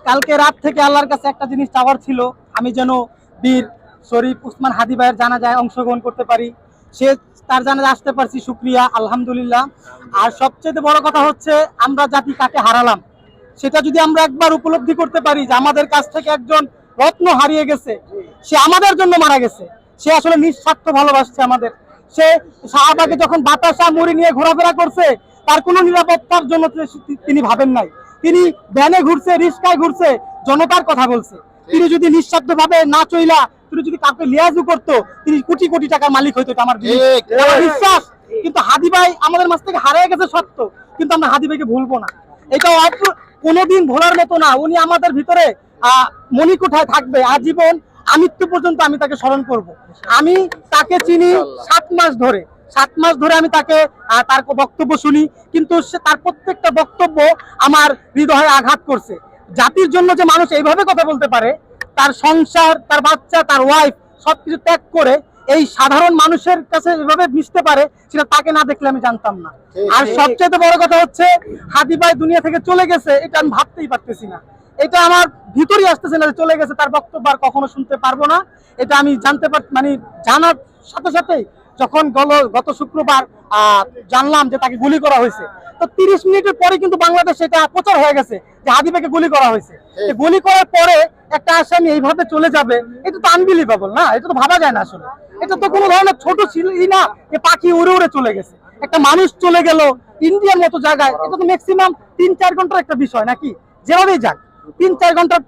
কালকে রাত থেকে আল্লাহর কাছে একটা জিনিস চাওয়ার ছিল, আমি যেন বীর শরীফ উসমান হাদি ভাইয়ের জানাজায় অংশগ্রহণ করতে পারি। সে তার জানাজায় আসতে পারছি, শুক্রিয়া, আলহামদুলিল্লাহ। আর সবচেয়ে বড় কথা হচ্ছে আমরা জাতি কাকে হারালাম সেটা যদি আমরা একবার উপলব্ধি করতে পারি যে আমাদের কাছ থেকে একজন রত্ন হারিয়ে গেছে, সে আমাদের জন্য মারা গেছে। সে আসলে নিঃস্বার্থ ভালোবাসছে আমাদের। সে শাহবাগে যখন বাতাসা মুড়ি নিয়ে ঘোরাফেরা করছে, তার কোনো নিরাপত্তার জন্য তিনি ভাবেন নাই। তিনি ভ্যানে ঘুরছে, রিস্কায় ঘুরছে, জনতার কথা বলছে। তিনি যদি নিঃস্বার্থ ভাবে না চইলা তিনি যদি কাউকে লিয়াজু করতো, তিনি কোটি কোটি টাকার মালিক হইতো, আমার বিশ্বাস। কিন্তু হাদি ভাই আমাদের মাঝ থেকে হারিয়ে গেছে সত্য, কিন্তু আমরা হাদি ভাইকে ভুলবো না। এটা কোনোদিন ভোলার মতো না। উনি আমাদের ভিতরে মণিকোঠায় থাকবে আজীবন, আমৃত্যু পর্যন্ত আমি তাকে স্মরণ করব। আমি তাকে চিনি 7 মাস ধরে, 7 মাস ধরে আমি তাকে তার বক্তব্য শুনি, কিন্তু তার প্রত্যেকটা বক্তব্য আমার হৃদয়ে আঘাত করছে। জাতির জন্য যে মানুষ এইভাবে কথা বলতে পারে, তার সংসার, তার বাচ্চা, তার ওয়াইফ সবকিছু ত্যাগ করে এই সাধারণ মানুষের কাছে এভাবে মিশতে পারে, সেটা তাকে না দেখলে আমি জানতাম না। আর সবচেয়ে বড় কথা হচ্ছে হাদি ভাই দুনিয়া থেকে চলে গেছে, এটা আমি ভাবতেই পারতেছি না। এটা আমার ভিতরেই আসতেছে না যে চলে গেছে, তার বক্তব্য আর কখনো শুনতে পারবো না। এটা আমি জানতে মানে জানার সাথে সাথেই যখন গত শুক্রবার জানলাম যে তাকে গুলি করা হয়েছে, তো 30 মিনিটের পরে কিন্তু বাংলাদেশ এটা প্রচার হয়ে গেছে যে হাদি ভাইকে গুলি করা হয়েছে। গুলি করার পরে একটা আসামি এইভাবে চলে যাবে, এটা তো আনবিলিভেবল না, এটা তো ভাবা যায় না আসলে। এটা তো কোনো ধরনের ছোট ছিলই না যে পাখি উড়ে উড়ে চলে গেছে। একটা মানুষ চলে গেল ইন্ডিয়ার মতো জায়গায়, এটা তো ম্যাক্সিমাম 3-4 ঘন্টার একটা বিষয় নাকি, যেভাবেই যাক 3-4 ঘন্টার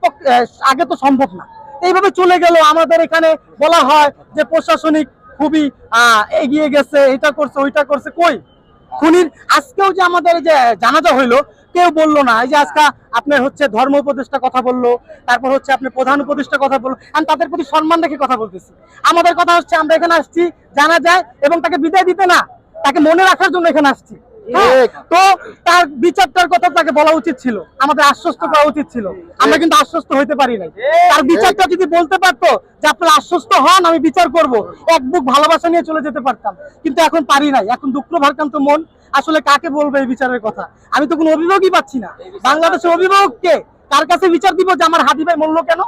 আগে তো সম্ভব না। এইভাবে চলে গেল। আমাদের এখানে বলা হয় যে প্রশাসনিক খুবই এগিয়ে গেছে, এটা করছে ওইটা করছে, কই খুনির আজকেও যে আমাদের যে জানাজা হইলো, কেউ বললো না। এই যে আজকে আপনার হচ্ছে ধর্ম উপদেষ্টা কথা বললো, তারপর হচ্ছে আপনি প্রধান উপদেষ্টা কথা বললো, আমি তাদের প্রতি সম্মান রেখে কথা বলতেছি। আমাদের কথা হচ্ছে আমরা এখানে আসছি জানাজায় এবং তাকে বিদায় দিতে না, তাকে মনে রাখার জন্য এখানে আসছি। তো তার বিচারটার কথা তাকে বলা উচিত ছিল, আমাদের আশ্বস্ত করা উচিত ছিল। আমরা কিন্তু আশ্বস্ত হইতে পারি নাই। তার বিচারটা যদি বলতে পারতো যে আপনারা আশ্বস্ত হন, আমি বিচার করব, এক বুক ভালোবাসা নিয়ে চলে যেতে পারতাম। কিন্তু এখন পারি নাই। এখন দুঃখ ভারাক্রান্ত মন, আসলে কাকে বলবো এই বিচারের কথা? আমি তো কোনো অভিভাবকই পাচ্ছি না। বাংলাদেশের অভিভাবককে কার কাছে বিচার দিব যে আমার হাদি ভাই মূল্য কেন?